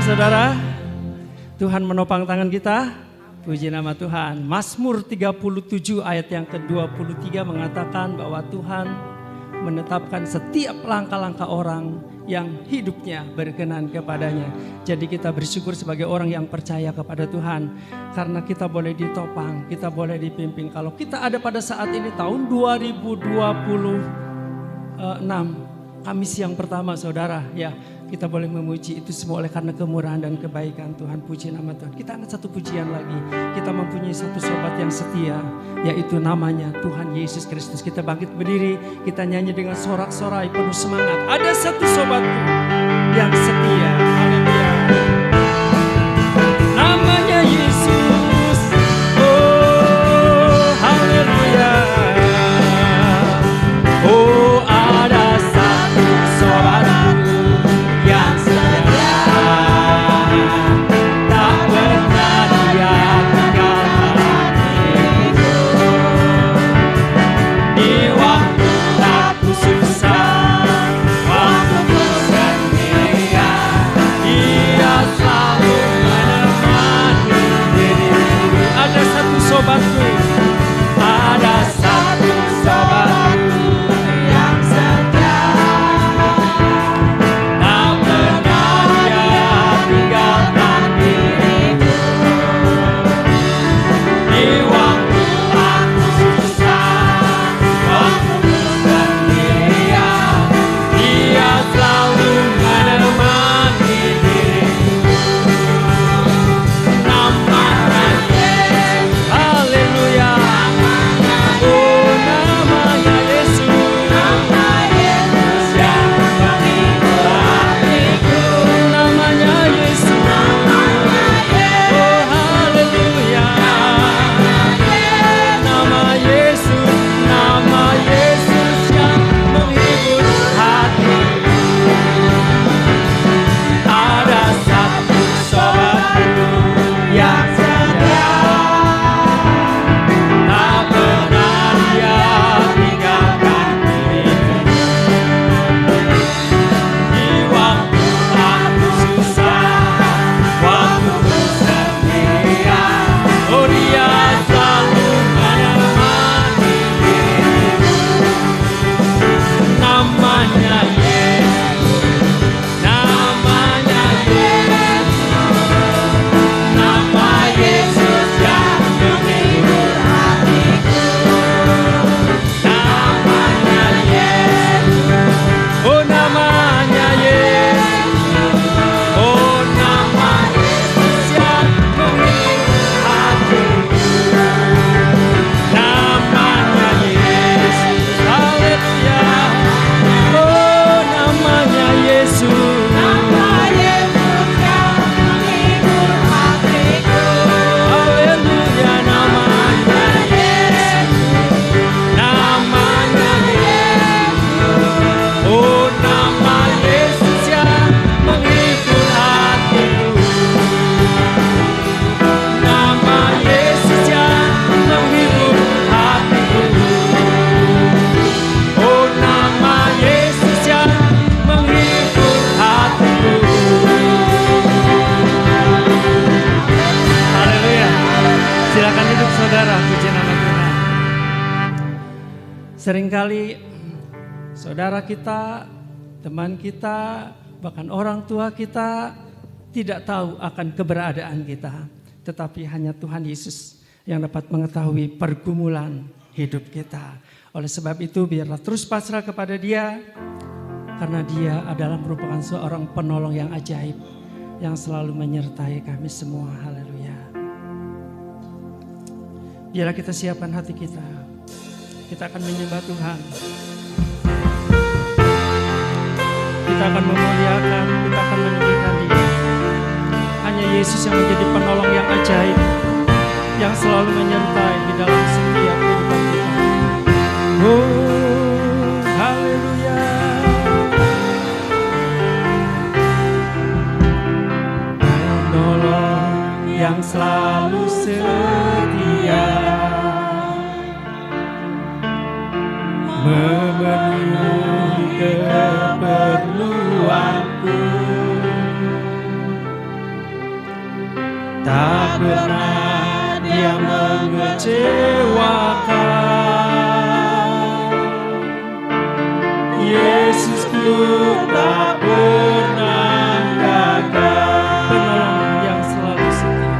saudara. Tuhan menopang tangan kita. Puji nama Tuhan. Mazmur 37 ayat yang ke-23 mengatakan bahwa Tuhan menetapkan setiap langkah-langkah orang yang hidupnya berkenan kepadanya. Jadi kita bersyukur sebagai orang yang percaya kepada Tuhan. Karena kita boleh ditopang, kita boleh dipimpin. Kalau kita ada pada saat ini tahun 2026, Kamis yang pertama saudara, ya kita boleh memuji itu semua oleh karena kemurahan dan kebaikan Tuhan. Puji nama Tuhan. Kita angkat satu pujian lagi. Kita mempunyai satu sobat yang setia, yaitu namanya Tuhan Yesus Kristus. Kita bangkit berdiri, kita nyanyi dengan sorak-sorai penuh semangat. Ada satu sobatku yang setia. Haleluya. Namanya Yesus. Oh, haleluya. Oh, ada satu sobatku yang setia, tak pernah dia tinggalkan hidupku. Di waktu aku susah, waktu ku sendirian, dia selalu menemani diriku. Ada satu sobatku, ada satu sobatku yang setia, tak pernah dia tinggalkan diriku. Di waktu aku susah, waktu ku sendirian, dia selalu menemani diriku. Namanya Yesus, haleluya. Oh, namanya Yesus, nama Yesus yang menghibur hatiku. Namanya Yesus, oh haleluya. Nama Yesus, nama Yesus yang menghibur hatiku. Ada satu sobatku yang setia, tak pernah dia tinggalkan diriku. Di waktu aku susah, waktu ku sendirian, oh dia selalu menemani diriku. Namanya Yesus, namanya Yesus, nama Yesus yang menghibur hatiku. Namanya Yesus, oh namanya Yesus, oh nama Yesus yang menghibur hatiku. Namanya Yesus, haleluya. Oh namanya Yesus, nama Yesus yang menghibur hatiku. Haleluya. Namanya Yesus, namanya Yesus, oh nama Yesus yang menghibur hatiku. Nama Yesus yang menghibur hatiku. Oh nama Yesus yang menghibur hatiku. Haleluya. Silakan duduk saudara, puji nama Tuhan. Seringkali saudara kita, teman kita, bahkan orang tua kita tidak tahu akan keberadaan kita. Tetapi hanya Tuhan Yesus yang dapat mengetahui pergumulan hidup kita. Oleh sebab itu biarlah terus pasrah kepada Dia. Karena Dia adalah merupakan seorang penolong yang ajaib, yang selalu menyertai kami semua. Haleluya. Biarlah kita siapkan hati kita. Kita akan menyembah Tuhan. Kita akan memuliakan, kita akan meninggikan Dia. Hanya Yesus yang menjadi penolong yang ajaib, yang selalu menyertai di dalam setiap kehidupan kita. Oh, haleluya. Penolong yang selalu setia, memenuhi keperluanku. tak pernah Dia mengecewakan. Yesusku tak pernah gagal. Penolong yang selalu setia,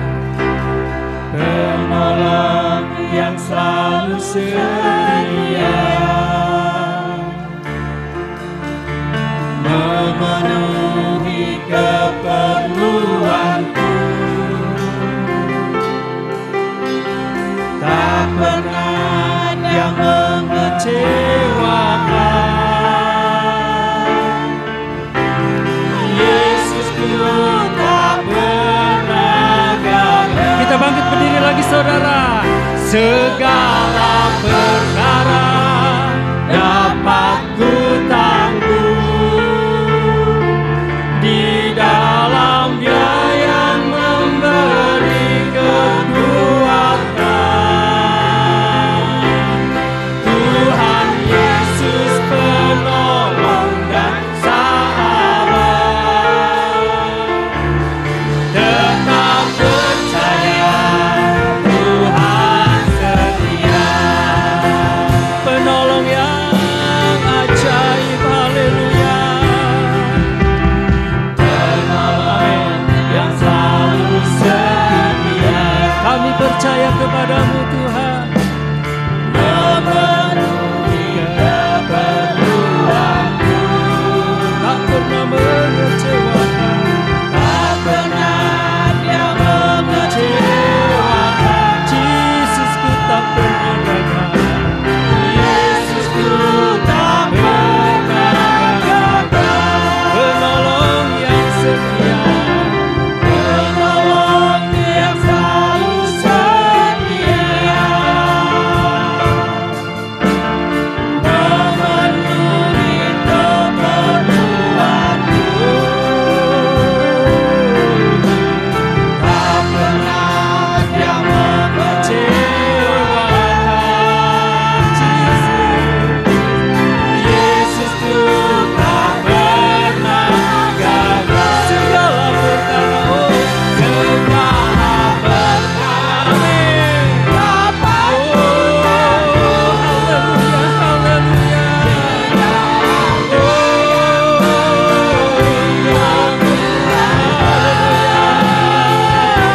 penolong yang selalu setia, memenuhi keperluanku. Tak pernah Dia mengecewakan. Yesusku tak pernah gagal. Kita bangkit berdiri lagi saudara. Segala perkara dapat ku tanggung di dalam Dia yang memberi kekuatan. Tuhan Yesus penolong dan sahabat. Tetap percaya Tuhan setia. Penolong yang ajaib, haleluya. Penolong yang selalu setia. Kami percaya kepadamu Tuhan, memenuhi keperluanku. Tak pernah mengecewakan, tak pernah Dia mengecewakan. Yesusku tak pernah gagal. Yesusku tak pernah gagal. Penolong yang setia, penolong yang selalu setia, memenuhi keperluanku. Tak pernah Dia mengecewakan. Yesusku tak pernah gagal. Segala perkara, oh, segala perkara, amin, dapat. Oh, haleluya, haleluya.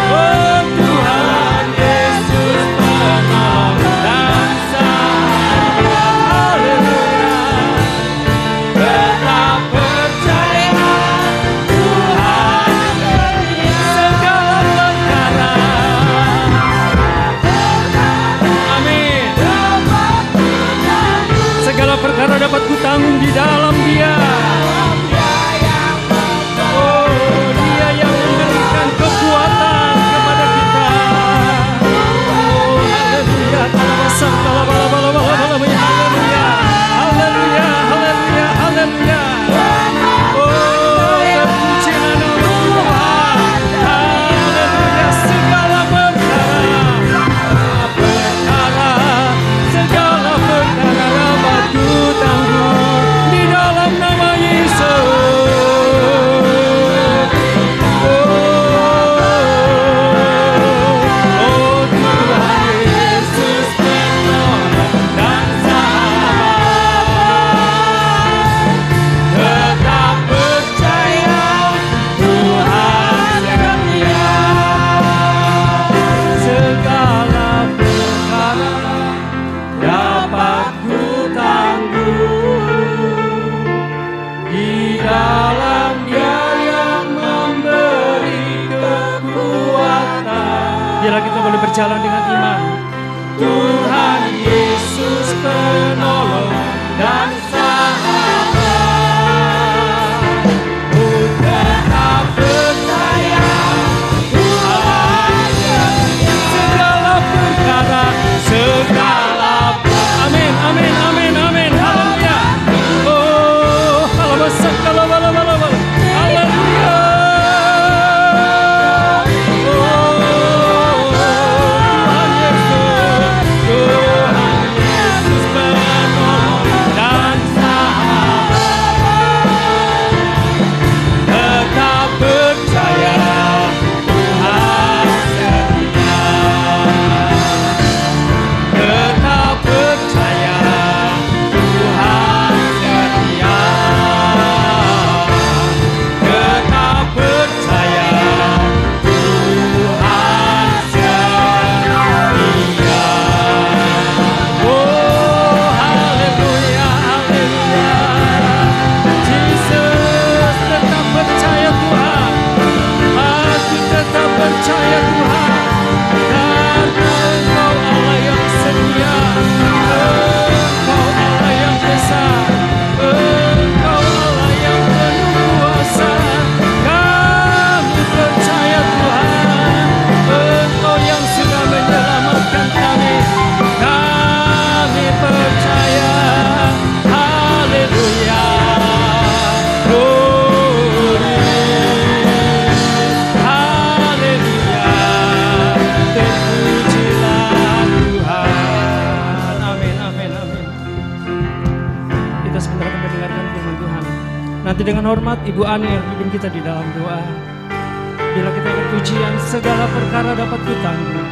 Oh, Tuhan Yesus penolong dan sahabat. Haleluya. Tetap percaya Tuhan setia. Segala perkara, amin, segala perkara dapat kutanggung di dalam Dia. Oh, Dia yang memberikan kekuatan kepada kita. Oh, haleluya. Haleluya, haleluya, haleluya, haleluya. Oh, terpujilah nama Tuhan. Haleluya. Segala perkara, segala perkara dapat ku tanggung di dalam nama Yesus. Oh, Tuhan Yesus penolong dan sahabat. Tetap percaya Tuhan setia. Segala perkara dapat ku tanggung di dalam Dia yang memberi kekuatan. Biarlah kita boleh berjalan dengan iman. Tuhan Yesus penolong dan sahabat. Ku tetap percaya Tuhan setia. Segala perkara, amin, amin, amin, amin, haleluya. Oh, haleluya, haleluya. Oh, Tuhan Yesus penolong dan Nanti dengan hormat Ibu Ani yang pimpin kita di dalam doa. Bila kita ikut pujian, segala perkara dapat kutangguh.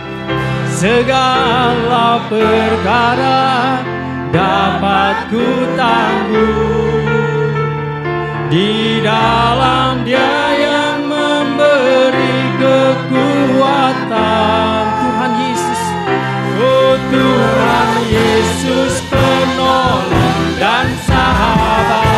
Segala perkara dapat kutangguh di dalam Dia yang memberi kekuatan. Tuhan Yesus, oh Tuhan Yesus, penolong dan sahabat.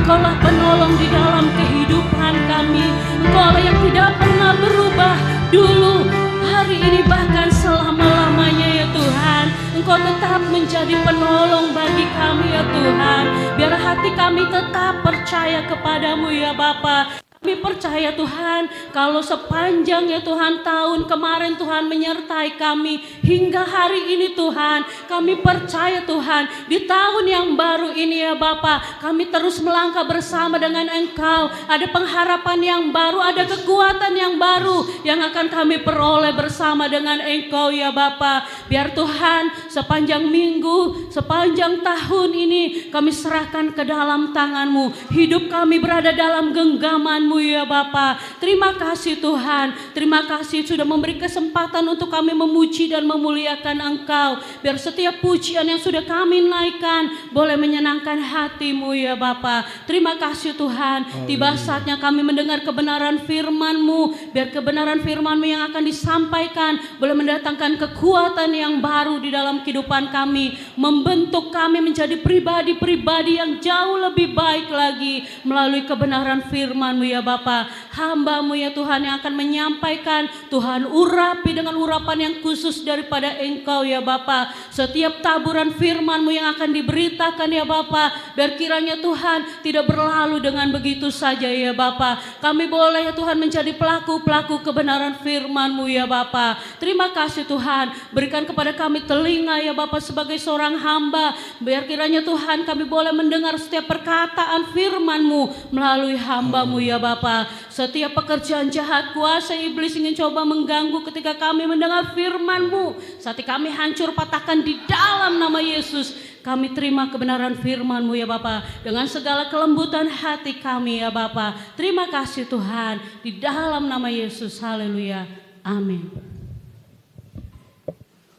Engkaulah penolong di dalam kehidupan kami. Engkaulah yang tidak pernah berubah dulu, hari ini, bahkan selama-lamanya ya Tuhan. Engkau tetap menjadi penolong bagi kami ya Tuhan. Biar hati kami tetap percaya kepadamu ya Bapa. Kami percaya Tuhan, kalau sepanjang ya Tuhan tahun kemarin Tuhan menyertai kami hingga hari ini Tuhan, kami percaya Tuhan di tahun yang baru ini ya Bapa, kami terus melangkah bersama dengan Engkau. Ada pengharapan yang baru, ada kekuatan yang baru yang akan kami peroleh bersama dengan Engkau ya Bapa. Biar Tuhan sepanjang minggu, sepanjang tahun ini kami serahkan ke dalam tangan-Mu. Hidup kami berada dalam genggaman-Mu ya Bapa. Terima kasih Tuhan. Terima kasih sudah memberi kesempatan untuk kami memuji dan memuliakan Engkau. Biar setiap pujian yang sudah kami naikkan boleh menyenangkan hati-Mu ya Bapa. Terima kasih Tuhan. Tiba saatnya kami mendengar kebenaran firman-Mu. Biar kebenaran firman-Mu yang akan disampaikan boleh mendatangkan kekuatan yang baru di dalam kehidupan kami. Membentuk kami menjadi pribadi-pribadi yang jauh lebih baik lagi melalui kebenaran firman-Mu ya Bapa. Hamba-Mu ya Tuhan yang akan menyampaikan, Tuhan urapi dengan urapan yang khusus daripada Engkau ya Bapa. Setiap taburan firman-Mu yang akan diberitakan ya Bapa, biar kiranya Tuhan tidak berlalu dengan begitu saja ya Bapa. Kami boleh ya Tuhan menjadi pelaku-pelaku kebenaran firman-Mu ya Bapa. Terima kasih Tuhan, berikan kepada kami telinga ya Bapa sebagai seorang hamba, biar kiranya Tuhan kami boleh mendengar setiap perkataan firman-Mu melalui hamba-Mu ya Bapa. Setiap pekerjaan jahat kuasa iblis ingin coba mengganggu ketika kami mendengar firman-Mu, saat kami hancur patahkan di dalam nama Yesus. Kami terima kebenaran firman-Mu ya Bapa dengan segala kelembutan hati kami ya Bapa. Terima kasih Tuhan, di dalam nama Yesus. Haleluya. Amin.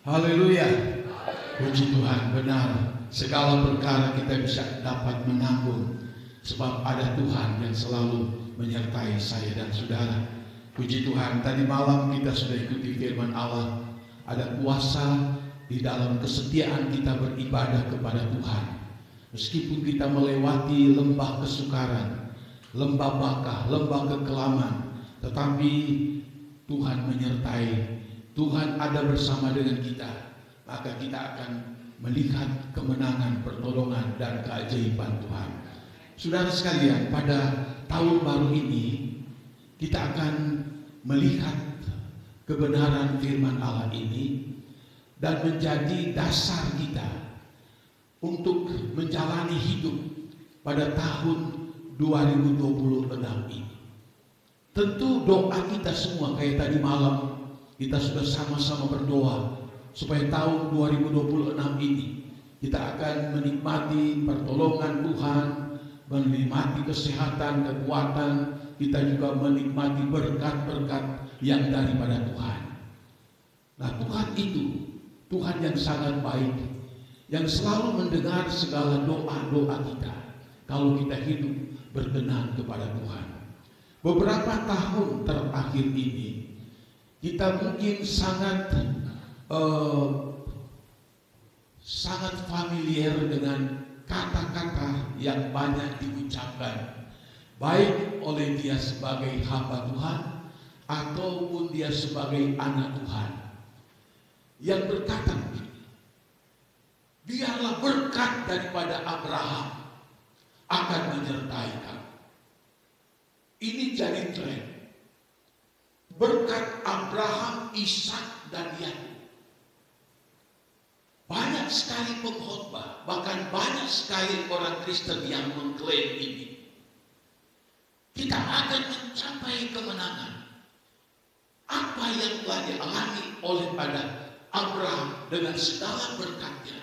Haleluya. Puji Tuhan, benar. Segala perkara kita bisa dapat menanggung sebab ada Tuhan yang selalu menyertai saya dan saudara. Puji Tuhan, tadi malam kita sudah ikuti firman Allah. Ada kuasa di dalam kesetiaan kita beribadah kepada Tuhan. Meskipun kita melewati lembah kesukaran, lembah bakah, lembah kekelaman, tetapi Tuhan menyertai. Tuhan ada bersama dengan kita. Maka kita akan melihat kemenangan, pertolongan dan keajaiban Tuhan. Saudara sekalian, pada tahun baru ini kita akan melihat kebenaran firman Allah ini dan menjadi dasar kita untuk menjalani hidup pada tahun 2026 ini. Tentu doa kita semua kayak tadi malam kita sudah sama-sama berdoa supaya tahun 2026 ini kita akan menikmati pertolongan Tuhan, menikmati kesehatan, kekuatan, kita juga menikmati berkat-berkat yang daripada Tuhan. Nah, Tuhan itu Tuhan yang sangat baik, yang selalu mendengar segala doa-doa kita kalau kita hidup berkenan kepada Tuhan. Beberapa tahun terakhir ini kita mungkin sangat familiar dengan kata-kata yang banyak diucapkan, baik oleh dia sebagai hamba Tuhan ataupun dia sebagai anak Tuhan, yang berkata begini, biarlah berkat daripada Abraham akan menyertai kamu. Ini jadi tren. Berkat Abraham, Ishak, dan Yakub. Banyak sekali pengkhotbah, bahkan banyak sekali orang Kristen yang mengklaim ini. Kita akan mencapai kemenangan. Apa yang telah dialami oleh pada Abraham dengan segala berkatnya,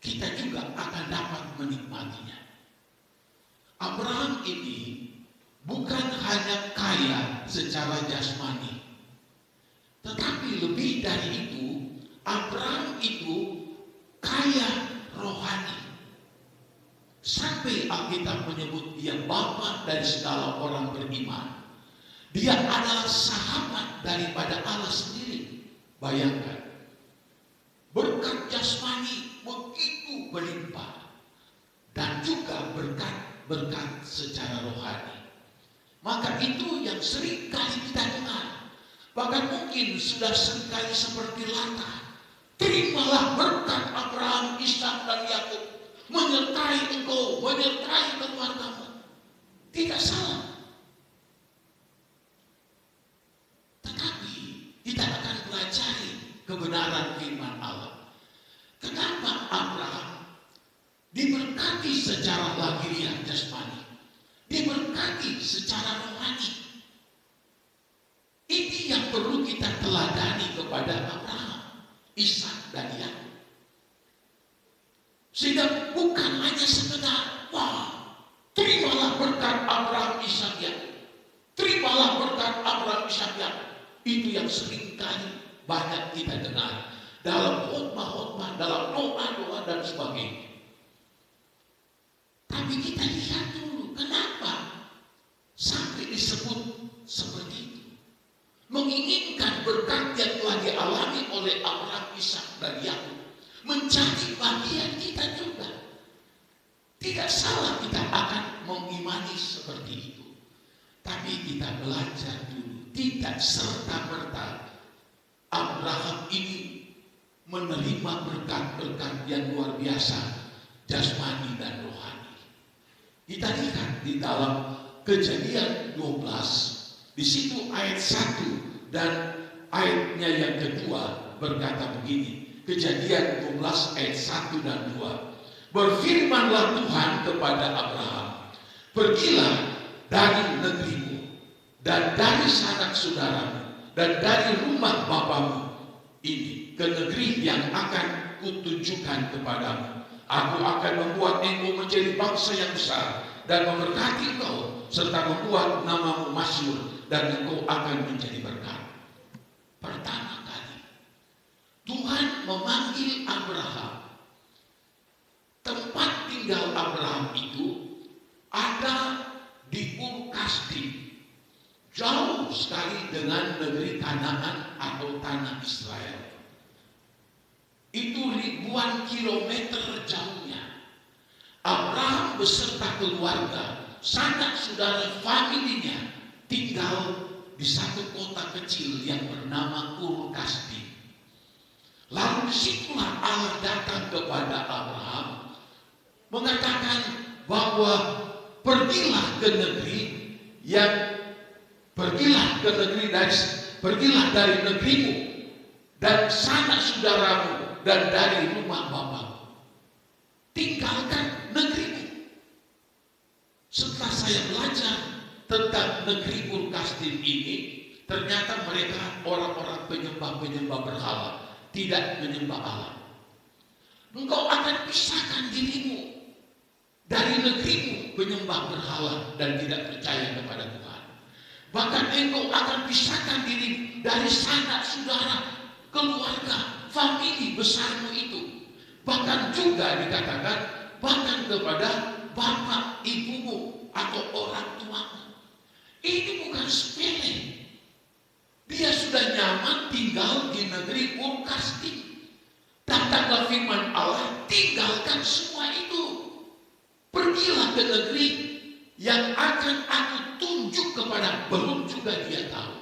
kita juga akan dapat menikmatinya. Abraham ini bukan hanya kaya secara jasmani, tetapi lebih dari itu, Abraham itu kaya rohani. Sampai Alkitab menyebut dia bapa dari segala orang beriman. Dia adalah sahabat daripada Allah sendiri. Bayangkan, berkat jasmani begitu berlimpah dan juga berkat secara rohani. Maka itu yang sering kali kita dengar. Bahkan mungkin sudah seringkali seperti latah. Terimalah berkat Abraham, Ishak, dan Yakub menyertai engkau, menyertai keluargamu. Tidak salah. Tetapi kita akan pelajari kebenaran firman Allah. Kenapa Abraham diberkati secara lahiriah jasmani, diberkati secara rohani? Ini yang perlu kita teladani kepada Abraham, Ishak, dan Yakub. Sehingga bukan hanya sekedar, wah, terimalah berkat Abraham, Ishak, Yakub. Terimalah berkat Abraham, Ishak, Yakub. Itu yang seringkali banyak kita dengar dalam khotbah-khotbah, dalam doa-doa dan sebagainya. Tapi kita lihat dulu, kenapa sampai disebut seperti itu? Menginginkan berkat yang telah dialami oleh Abraham, Ishak, dan Yakub menjadi bagian kita juga. Tidak salah kita akan mengimani seperti itu. Tapi kita belajar dulu, tidak serta-merta Abraham ini menerima berkat-berkat yang luar biasa, jasmani dan rohani. Kita lihat di dalam Kejadian 12, di situ ayat 1 dan ayatnya yang kedua berkata begini. Kejadian 12 ayat 1 dan 2. Berfirmanlah Tuhan kepada Abraham, pergilah dari negerimu dan dari sanak saudaramu dan dari rumah bapamu ini ke negeri yang akan kutunjukkan kepadamu. Aku akan membuat engkau menjadi bangsa yang besar dan memberkati engkau serta membuat namamu masyhur dan engkau akan menjadi berkat. Pertama kali Tuhan memanggil Abraham. Tempat tinggal Abraham itu ada di Ur Kasdim, jauh sekali dengan negeri Kanaan atau tanah Israel. Itu ribuan kilometer jauhnya. Abraham beserta keluarga, sanak saudara, familinya tinggal di satu kota kecil yang bernama Ur Kasdim. Lalu disitulah Allah datang kepada Abraham mengatakan bahwa pergilah ke negeri yang pergilah pergilah dari negerimu dan sanak saudaramu dan dari rumah bapamu. Tinggalkan negerimu. Setelah saya belajar tentang negeri Ur-Kasdim ini, ternyata mereka orang-orang penyembah berhala, tidak menyembah Allah. Engkau akan pisahkan dirimu dari negerimu penyembah berhala dan tidak percaya kepada Tuhan. Bahkan engkau akan pisahkan diri dari sanak saudara, keluarga, famili besarmu itu. Bahkan juga dikatakan bahkan kepada bapak ibumu atau orang tuamu. Ini bukan sepele. Dia sudah nyaman tinggal di negeri Ur-Kasdim. Katakanlah firman Allah, tinggalkan semua itu. Pergilah ke negeri yang akan aku tunjuk kepada. Belum juga dia tahu.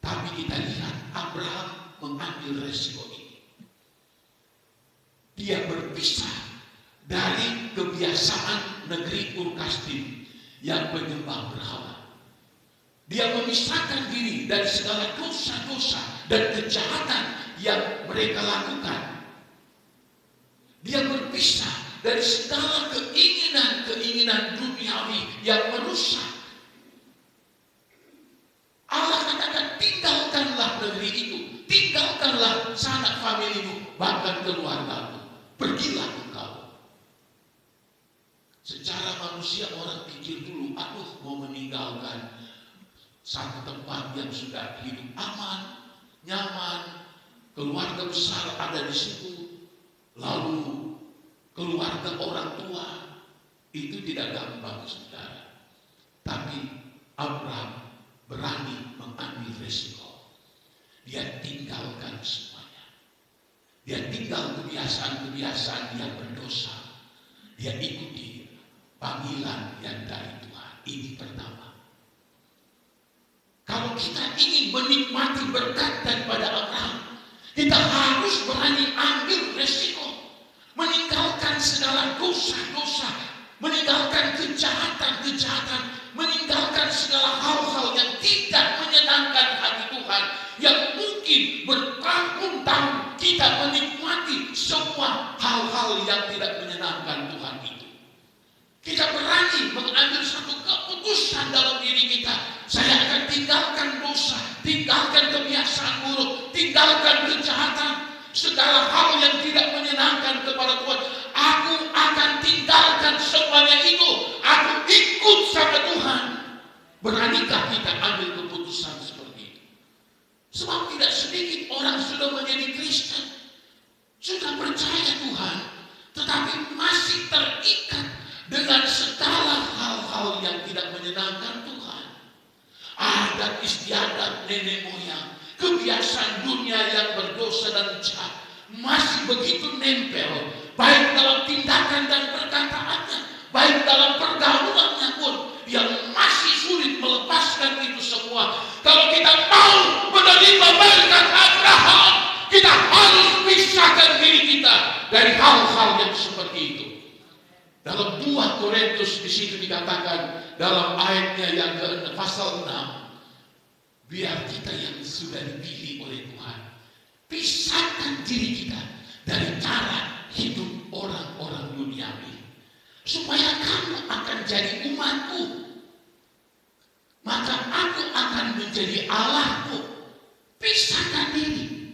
Tapi kita lihat Abraham mengambil resiko ini. Dia berpisah dari kebiasaan negeri Ur-Kasdim yang penyembah berhala. Dia memisahkan diri dari segala dosa-dosa dan kejahatan yang mereka lakukan. Dia berpisah dari segala keinginan-keinginan duniawi yang merusak. Allah katakan, tinggalkanlah negeri itu, tinggalkanlah sanak familimu, bahkan keluargamu. Pergilah engkau. Secara manusia orang pikir dulu, aduh mau meninggalkan satu tempat yang sudah hidup aman, nyaman, keluarga besar ada di situ, lalu keluarga orang tua, itu tidak gampang, saudara. Tapi Abraham berani mengambil resiko. Dia tinggalkan semuanya. Dia tinggal kebiasaan-kebiasaan yang berdosa. Dia ikuti panggilan yang dari Tuhan. Ini pertama. Kalau kita ingin menikmati berkat daripada Abraham, kita harus berani ambil resiko. Meninggalkan segala dosa-dosa, meninggalkan kejahatan-kejahatan, meninggalkan segala hal-hal yang tidak menyenangkan hati Tuhan, yang mungkin bertahun-tahun kita menikmati semua hal-hal yang tidak menyenangkan Tuhan itu. Kita berani mengambil satu keputusan dalam diri kita. Saya akan tinggalkan dosa, tinggalkan kebiasaan buruk, tinggalkan kejahatan, segala hal yang tidak menyenangkan kepada Tuhan. Aku akan tinggalkan semuanya itu. Aku ikut sama Tuhan. Beranikah kita ambil keputusan seperti itu? Sebab tidak sedikit orang sudah menjadi Kristen, sudah percaya Tuhan, tetapi masih terikat dengan segala hal-hal yang tidak menyenangkan Tuhan. Adat istiadat nenek moyang, kebiasaan dunia yang berdosa dan jahat masih begitu nempel, baik dalam tindakan dan perkataannya, baik dalam pergaulannya pun, yang masih sulit melepaskan itu semua. Kalau kita mau menerima berkat Abraham, kita harus pisahkan diri kita dari hal-hal yang seperti itu. Dalam 2 Korintus di situ dikatakan dalam ayatnya yang ke pasal 6, biar kita yang sudah dipilih oleh Tuhan, pisahkan diri kita dari cara hidup orang-orang duniawi, supaya kamu akan jadi umatku, maka aku akan menjadi Allahmu. Pisahkan diri.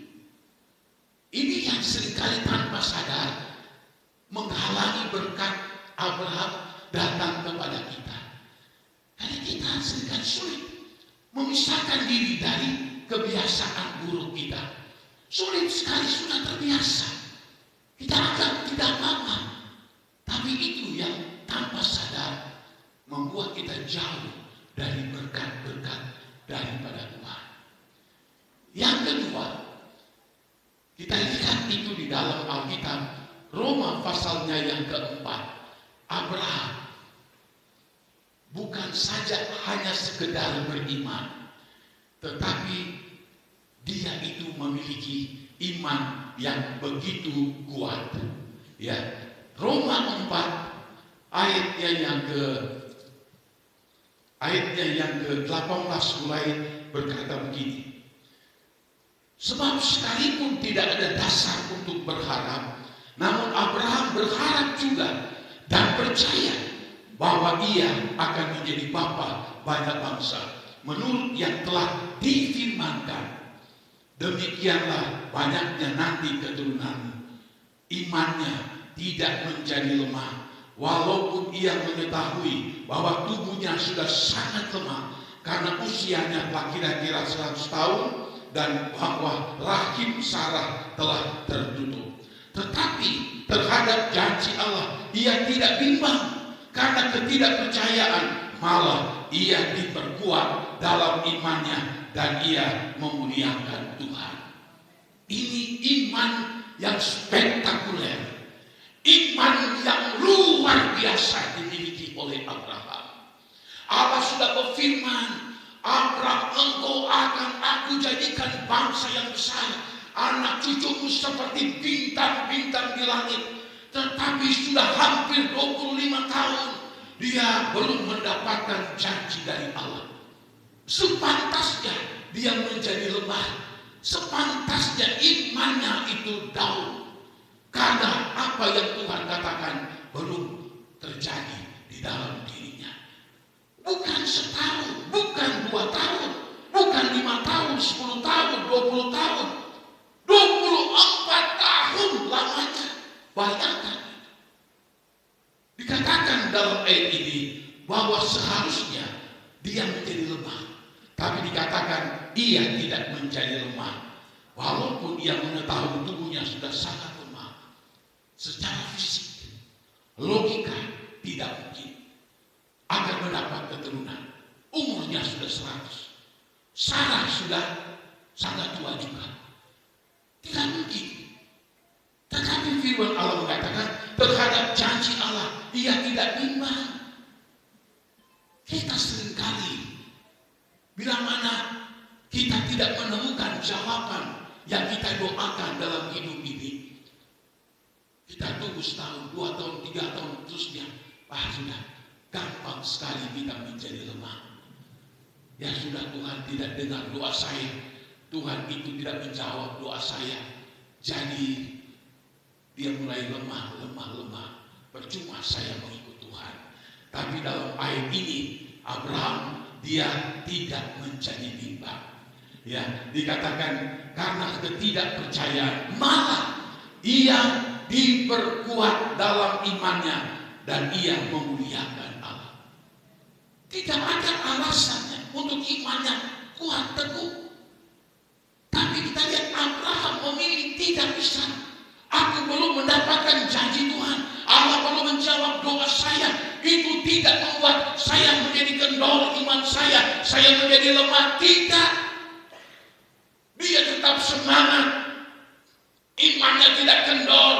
Ini yang seringkali tanpa sadar menghalangi berkat Abraham datang kepada kita. Karena kita seringkali sulit memisahkan diri dari kebiasaan buruk kita. Sulit sekali, sudah terbiasa. Kita anggap tidak apa-apa. Tapi itu yang tanpa sadar membuat kita jauh dari berkat-berkat daripada Tuhan. Yang kedua, kita lihat itu di dalam Alkitab, Roma pasalnya yang keempat. Abraham bukan saja hanya sekedar beriman, tetapi dia itu memiliki iman yang begitu kuat. Ya, Roma 4 ayatnya yang ayatnya yang ke-18 mulai berkata begini. Sebab sekalipun tidak ada dasar untuk berharap, namun Abraham berharap juga dan percaya bahwa ia akan menjadi bapa banyak bangsa menurut yang telah difirmankan. Demikianlah banyaknya nanti keturunanmu. Imannya tidak menjadi lemah, walaupun ia mengetahui bahwa tubuhnya sudah sangat lemah karena usianya telah kira-kira 100 tahun dan bahwa rahim Sarah telah tertutup. Tetapi terhadap janji Allah ia tidak bimbang karena ketidakpercayaan, malah ia diperkuat dalam imannya dan ia memuliakan Tuhan. Ini iman yang spektakuler, iman yang luar biasa dimiliki oleh Abraham. Allah sudah berfirman, Abraham, engkau akan aku jadikan bangsa yang besar, anak cucumu seperti bintang-bintang di langit. Tetapi sudah hampir 25 tahun dia belum mendapatkan janji dari Allah. Sepantasnya dia menjadi lemah, sepantasnya imannya itu down, karena apa yang Tuhan katakan belum terjadi di dalam dirinya. Bukan setahun, bukan 2 tahun, bukan 5 tahun, 10 tahun, 20 tahun, 24 tahun lamanya. Bayangkan, dikatakan dalam ayat ini bahwa seharusnya dia menjadi lemah, tapi dikatakan ia tidak menjadi lemah, walaupun ia mengetahui tubuhnya sudah sangat lemah. Secara fisik, logika tidak mungkin akan mendapat keturunan. Umurnya sudah 100, Sarah sudah sangat tua juga, tidak mungkin. Tetapi firman Allah mengatakan terhadap janji Allah ia tidak bimbang. Kita seringkali bila mana kita tidak menemukan jawaban yang kita doakan dalam hidup ini, kita tunggu setahun, 2 tahun, 3 tahun, terus dia sudah gampang sekali kita menjadi lemah. Ya sudah, Tuhan tidak dengar doa saya, Tuhan itu tidak menjawab doa saya, jadi dia mulai lemah. Percuma saya mengikut Tuhan. Tapi dalam ayat ini Abraham dia tidak menjadi bimbang. Ya, dikatakan karena ketidakpercayaan malah ia diperkuat dalam imannya dan ia memuliakan Allah. Tidak ada alasannya untuk imannya kuat teguh. Tapi kita lihat Abraham memilih tidak bisa. Aku belum mendapatkan janji Tuhan, Allah belum menjawab doa saya. Itu tidak membuat saya menjadi kendor iman saya menjadi lemah. Tidak, dia tetap semangat, imannya tidak kendor.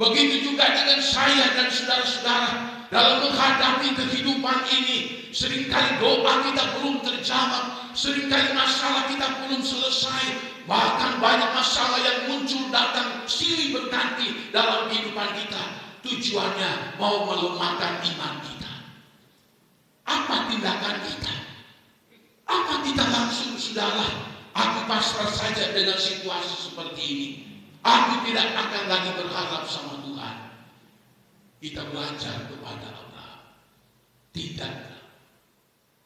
Begitu juga dengan saya dan saudara-saudara dalam menghadapi kehidupan ini. Seringkali doa kita belum terjawab, seringkali masalah kita belum selesai. Bahkan banyak masalah yang muncul datang silih berganti dalam kehidupan kita. Tujuannya mau melemahkan iman kita. Apa tindakan kita? Apa kita langsung sudahlah, aku pasrah saja dengan situasi seperti ini, aku tidak akan lagi berharap sama Tuhan. Kita belajar kepada Allah. Tidak.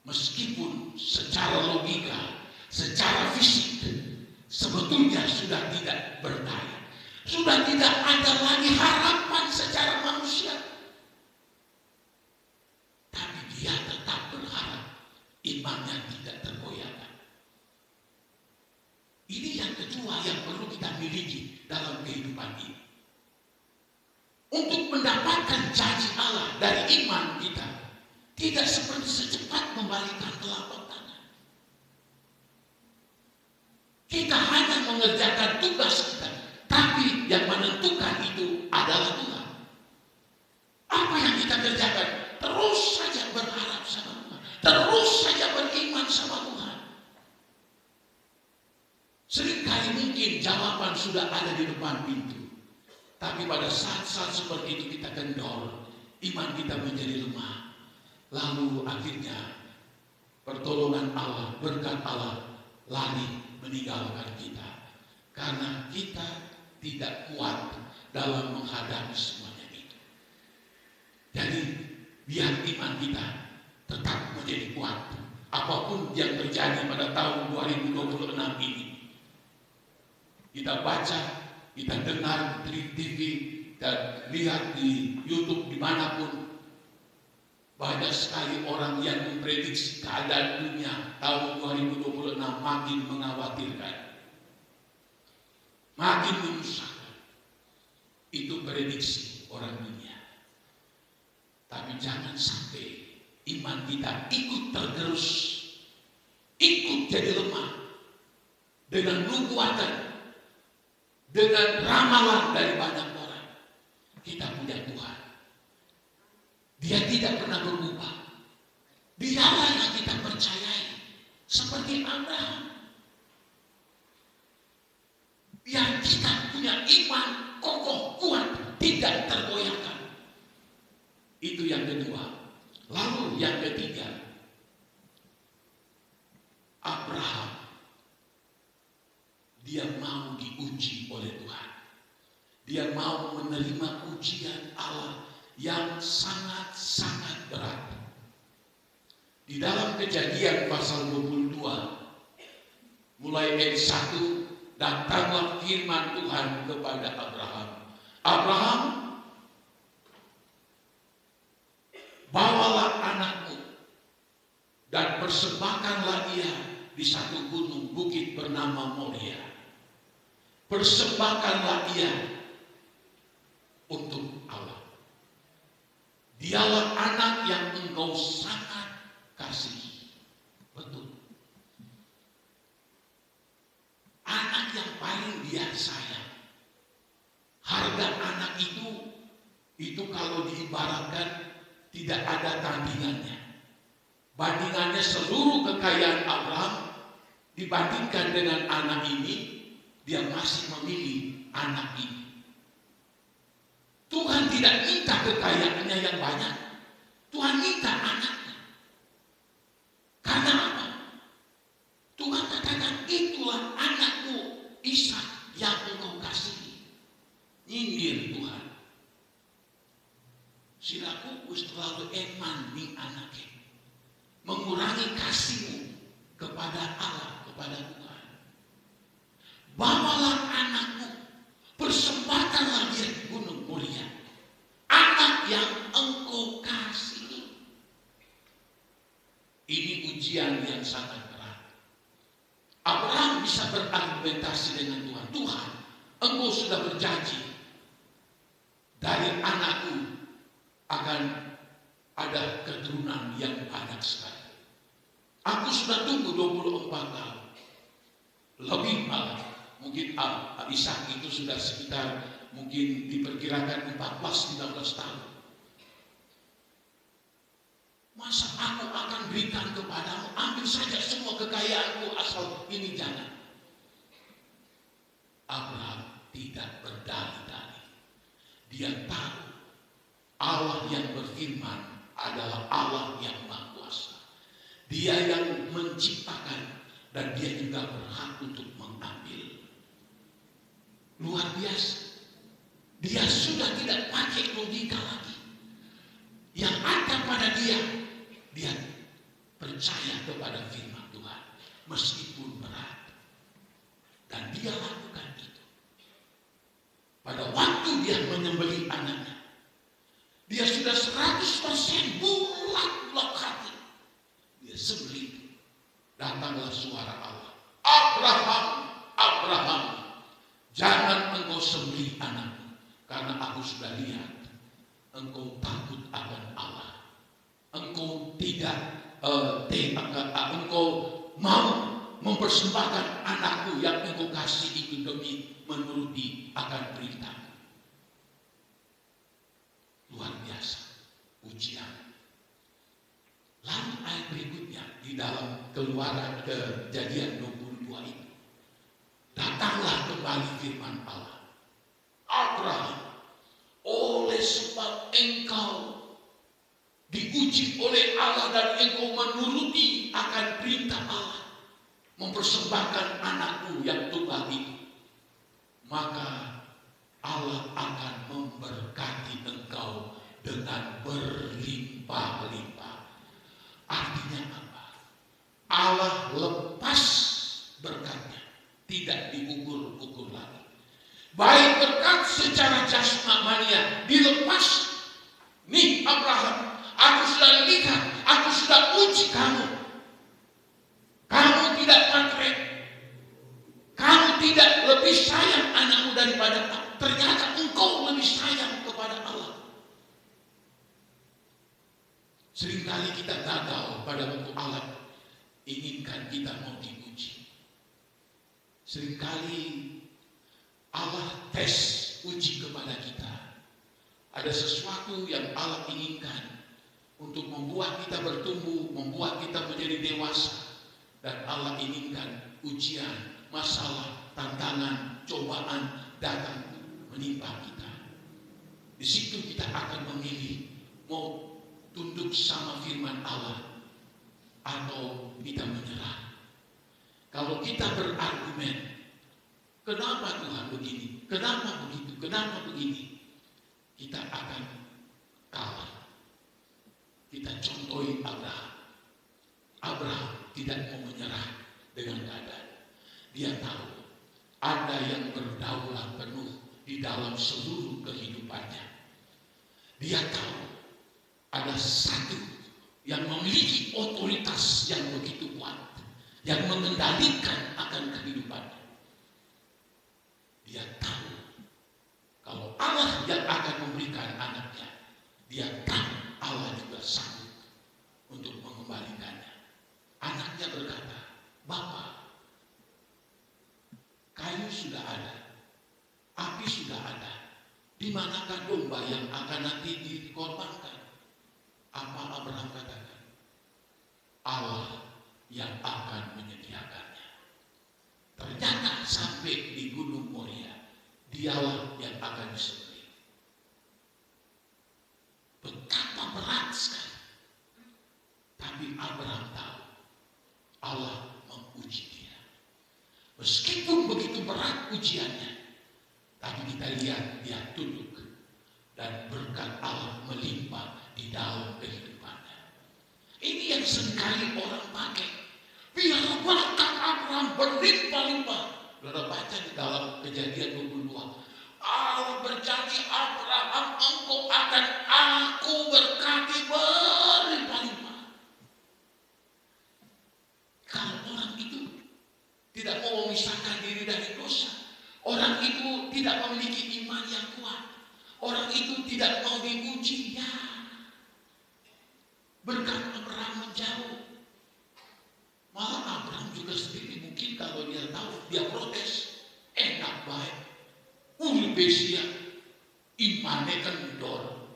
Meskipun secara logika, secara fisik sebetulnya sudah tidak berdaya, sudah tidak ada lagi harapan secara manusia, tapi dia tetap berharap, imannya tidak tergoyahkan. Ini yang kedua yang perlu kita miliki dalam kehidupan ini. Untuk mendapatkan janji Allah dari iman kita, tidak seperti secepat membalikkan telapak tangan. Kita hanya mengerjakan tugas kita, tapi yang menentukan itu adalah Tuhan. Apa yang kita kerjakan? Terus saja berharap sama Tuhan, terus saja beriman sama Tuhan. Seringkali mungkin jawaban sudah ada di depan pintu, tapi pada saat-saat seperti itu kita kendor, iman kita menjadi lemah. Lalu akhirnya pertolongan Allah, berkat Allah lari meninggalkan kita. Karena kita tidak kuat dalam menghadapi semuanya itu. Jadi biar iman kita tetap menjadi kuat. Apapun yang terjadi pada tahun 2026 ini, kita baca, kita dengar di TV, dan lihat di YouTube dimanapun, banyak sekali orang yang memprediksi keadaan dunia tahun 2026 makin mengkhawatirkan, makin menyusahkan. Itu prediksi orang dunia. Tapi jangan sampai iman kita ikut tergerus, ikut jadi lemah dengan nubuatan, dengan ramalan dari banyak orang. Kita punya Tuhan. Dia tidak pernah berubah. Dialah yang kita percayai. Seperti Abraham. Yang kita punya iman kokoh, kuat, tidak tergoyahkan. Itu yang kedua. Lalu yang ketiga, Abraham, dia mau diuji oleh Tuhan. Dia mau menerima ujian Allah yang sangat-sangat berat. Di dalam Kejadian pasal 22, mulai ayat 1, datanglah firman Tuhan kepada Abraham. Abraham, bawalah anakmu dan persembahkanlah ia di satu gunung bukit bernama Moria. Persembahkanlah ia untuk Allah. Dialah anak yang engkau sangat kasihi. Betul. Anak yang paling dia sayang. Harga anak itu kalau diibaratkan tidak ada tandingannya. Bandingannya seluruh kekayaan Abraham dibandingkan dengan anak ini, dia masih memilih anak ini. Tuhan tidak minta kekayaannya yang banyak. Tuhan minta anaknya. Karena apa? Tuhan katakan, itulah anakku Ishak yang engkau kasihi. Nyindir Tuhan. Siraku wis terlalu eman ning anaknya. Mengurangi kasihmu kepada Allah, kepada Tuhan. Bawalah anakmu, persembahkanlah dia di gunung Moria. Anak yang engkau kasihi. Ini ujian yang sangat berat. Abraham bisa berargumentasi dengan Tuhan. Tuhan, engkau sudah berjanji dari anakku akan ada keturunan yang banyak sekali. Aku sudah tunggu 24 tahun. Lebih malah. Mungkin Ishak itu sudah sekitar mungkin diperkirakan 14-15 tahun. Masa aku akan berikan kepadamu, ambil saja semua kekayaanku asal ini jangan. Abraham tidak berdalih-dalih. Dia tahu Allah yang berfirman adalah Allah yang Maha Kuasa. Dia yang menciptakan dan dia juga berhak untuk mengambil. Luar biasa. Dia sudah tidak pakai logika lagi. Yang ada pada dia percaya kepada firman Tuhan meskipun berat. Dan dia lakukan itu. Pada waktu dia menyembelih anaknya, dia sudah 100% bulat hati. Dia sembelih. Datanglah suara Allah. Abraham, Abraham, jangan engkau sembelih anakmu, karena aku sudah lihat engkau takut akan Allah. Engkau engkau mau mempersembahkan anakku yang engkau kasih itu demi menuruti akan perintah. Luar biasa ujian. Lalu ayat berikutnya di dalam Keluaran Kejadian 22 ini, datanglah kembali firman Allah. Abraham, oleh sebab engkau diuji oleh Allah dan engkau menuruti akan mempersembahkan anakmu yang tunggal itu, maka Allah akan memberkati engkau dengan berlimpah-limpah. Artinya apa? Allah lepas berkatnya, tidak diukur-ukur lagi. Baik berkat secara jasmania dilepas. Nih Abraham, aku sudah lihat, aku sudah uji kamu. Kamu tidak matre. Kamu tidak lebih sayang anakmu daripada aku. Ternyata engkau lebih sayang kepada Allah. Seringkali kita gagal pada waktu Allah inginkan kita mau diuji. Seringkali Allah tes uji kepada kita. Ada sesuatu yang Allah inginkan untuk membuat kita bertumbuh, membuat kita menjadi dewasa. Dan Allah inginkan ujian, masalah, tantangan, cobaan datang menimpa kita. Di situ kita akan memilih mau tunduk sama firman Allah atau kita menyerah. Kalau kita berargumen, kenapa Tuhan begini, kenapa begitu, kenapa begini, kita akan kalah. Kita contohi Abraham. Abraham tidak mau menyerah dengan keadaan. Dia tahu ada yang berdaulat penuh di dalam seluruh kehidupannya. Dia tahu ada satu yang memiliki otoritas yang begitu kuat, yang mengendalikan akan kehidupannya. Dia tahu kalau Allah yang akan memberikan anaknya, dia tahu Allah juga sanggup untuk mengembalikannya. Anaknya berkata, "Bapa, kayu sudah ada, api sudah ada. Di manakah domba yang akan nanti dikorbankan?" Apa Abraham katakan? Allah yang akan menyediakannya. Ternyata sampai di Gunung Moria, dialah yang akan disembelih. Betapa berat sekali. Tapi Abraham tahu Allah menguji dia. Meskipun begitu berat ujiannya, tapi kita lihat dia tunduk dan berkat Allah melimpah di dalam kehidupannya. Ini yang seringkali orang pakai. Biar berkat Abraham berlimpah-limpah. Saudara baca di dalam Kejadian 22. Allah berjanji Abraham, engkau akan aku berkati berlimpah-limpah. Kalau orang itu tidak mau memisahkan diri dari dosa, orang itu tidak memiliki iman yang kuat, orang itu tidak mau diuji, ya berkat Abraham menjauh. Malah Abraham juga sendiri mungkin kalau dia tahu, dia protes. Enak baik, besia, imane kendor,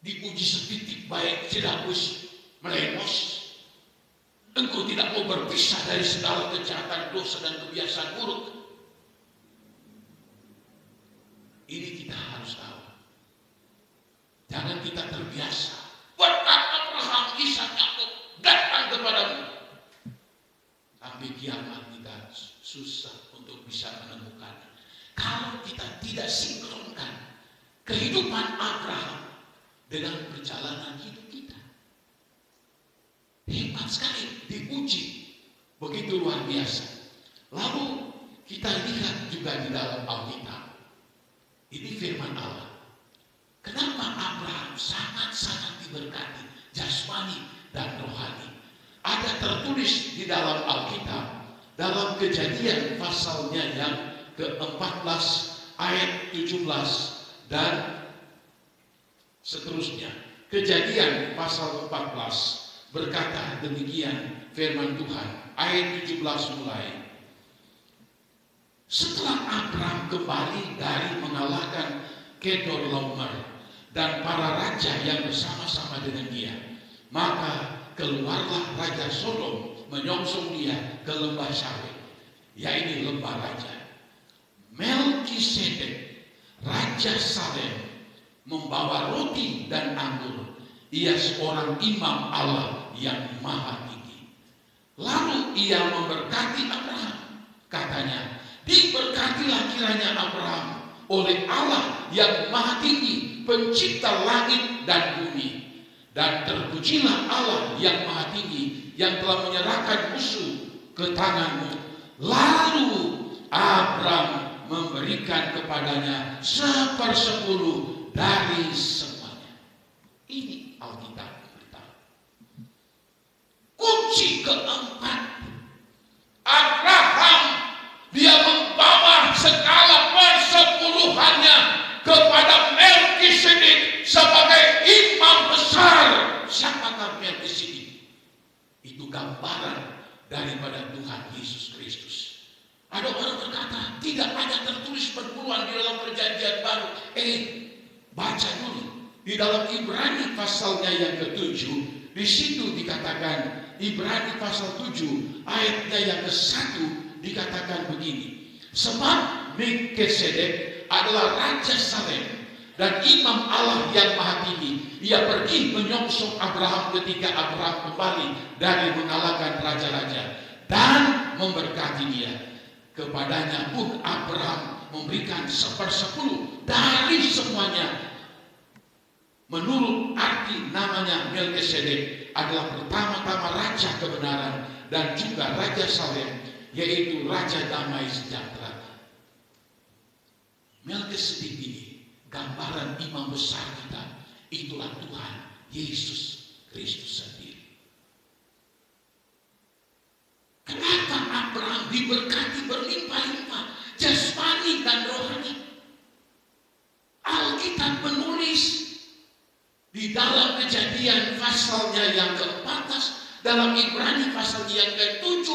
diuji setitik baik sedapus melemos. Engkau tidak mau berpisah dari segala kejahatan, dosa dan kebiasaan buruk. Ini kita harus tahu. Jangan kita terbiasa. Berkat Abraham, Ishak, Yakub datang kepadamu. Sampai kiamat kita susah untuk bisa menemukannya. Kalau kita tidak sinkronkan kehidupan Abraham dengan perjalanan hidup kita. Hebat sekali, diuji begitu luar biasa. Lalu kita lihat juga di dalam Alkitab, ini firman Allah. Kenapa Abraham sangat-sangat diberkati jasmani dan rohani? Ada tertulis di dalam Alkitab, dalam Kejadian pasalnya yang ke-14 ayat 17 dan seterusnya. Kejadian pasal 14 berkata demikian firman Tuhan, ayat 17 mulai. Setelah Abraham kembali dari mengalahkan Kedorlaomer dan para raja yang bersama-sama dengan dia, maka keluarlah Raja Sodom menyongsong dia ke lembah Sawit, yaitu lembah raja. Melkisedek, Raja Salem, membawa roti dan anggur. Ia seorang imam Allah yang maha tinggi. Lalu ia memberkati Abraham. Katanya, diberkatilah kiranya Abraham oleh Allah yang Maha Tinggi, pencipta langit dan bumi. Dan terpujilah Allah yang Maha Tinggi, yang telah menyerahkan musuh ke tanganmu. Lalu Abraham memberikan kepadanya 1/10 dari semuanya. Ini Alkitab beritahu. Kunci keempat, Abraham dia membawa segala persepuluhannya kepada Melkisedek sebagai imam besar. Siapakah Melkisedek? Itu gambaran daripada Tuhan Yesus Kristus. Ada orang berkata, tidak ada tertulis perpuluhan di dalam perjanjian baru. Baca dulu di dalam Ibrani pasalnya yang ke-7. Di situ dikatakan, Ibrani pasal 7 ayatnya yang ke-1 dikatakan begini. Sebab Melkisedek adalah Raja Salem dan imam Allah yang Maha Tinggi. Ia pergi menyongsong Abraham ketika Abraham kembali dari mengalahkan raja-raja dan memberkati dia. Kepadanya pun Abraham memberikan 1/10 dari semuanya. Menurut arti namanya, Melkisedek adalah pertama-tama Raja Kebenaran dan juga Raja Salem, yaitu Raja Damai Sejahtera. Melkisedek ini gambaran imam besar kita. Itulah Tuhan Yesus Kristus sendiri. Kenapa Abraham diberkati berlimpah-limpah jasmani dan rohani? Alkitab menulis di dalam Kejadian pasalnya yang ke-14, dalam Ibrani pasalnya yang ke-7,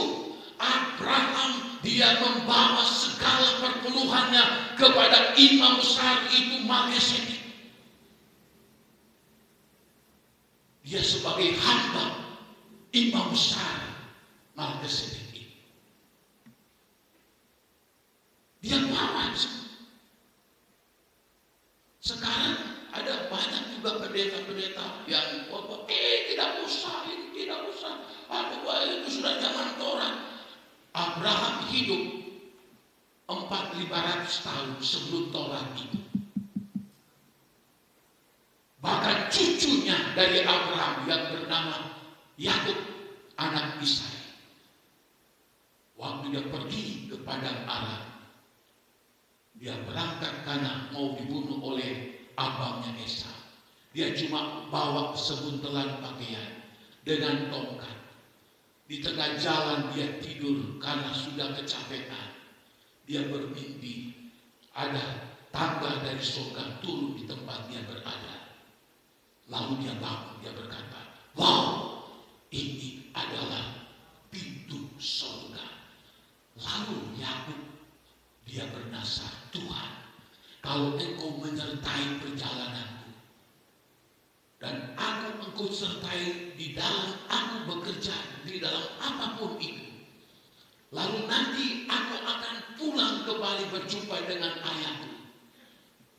Abraham dia membawa segala perpuluhannya kepada imam besar itu Melkisedek. Dia sebagai hamba imam besar Melkisedek ini. Dia bawa. Sekarang ada banyak juga pendeta-pendeta yang tidak usah, ini tidak usah. Itu sudah zaman Taurat. Abraham hidup 400-500 tahun sebelum Taurat itu. Bahkan cucunya dari Abraham yang bernama Yakub, anak Ishak, waktu dia pergi ke padang Aram, dia berangkat karena mau dibunuh oleh abangnya Esau. Dia cuma bawa sebuntelan pakaian dengan tongkat. Di tengah jalan dia tidur karena sudah kecapean. Dia bermimpi ada tangga dari surga turun di tempat dia berada. Lalu dia bangun, dia berkata, wow, ini adalah pintu surga. Lalu Yakub dia bernasar, Tuhan, kalau Engkau menyertai perjalananku dan Engkau sertai di dalam aku bekerja di dalam apapun itu, lalu nanti aku akan pulang kembali berjumpa dengan ayahku,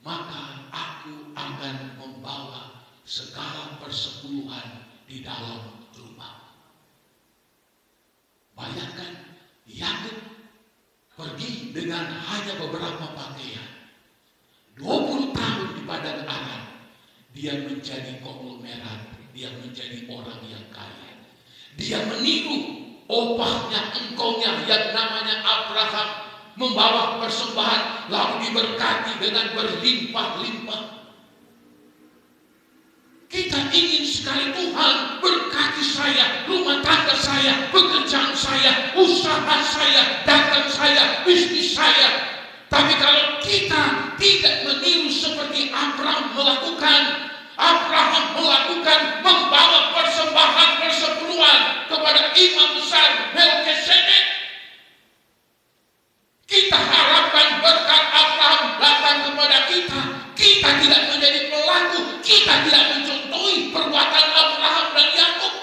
maka aku akan membawa segala persepuluhan di dalam rumah. Bayangkan, Yakub pergi dengan hanya beberapa pakaian. 20 tahun di padang Aram, dia menjadi konglomerat, dia menjadi orang yang kaya. Dia meniru opahnya, engkaunya yang namanya Abraham, membawa persembahan lalu diberkati dengan berlimpah-limpah. Kita ingin sekali Tuhan berkati saya, rumah tangga saya, pekerjaan saya, usaha saya, dagang saya, bisnis saya. Tapi kalau kita tidak meniru seperti Abraham melakukan membawa persembahan persepuluhan kepada imam besar Melkisedek, kita harapkan berkat Abraham datang kepada kita. Kita tidak menjadi pelaku, kita tidak mencontohi perbuatan Abraham dan Yakub.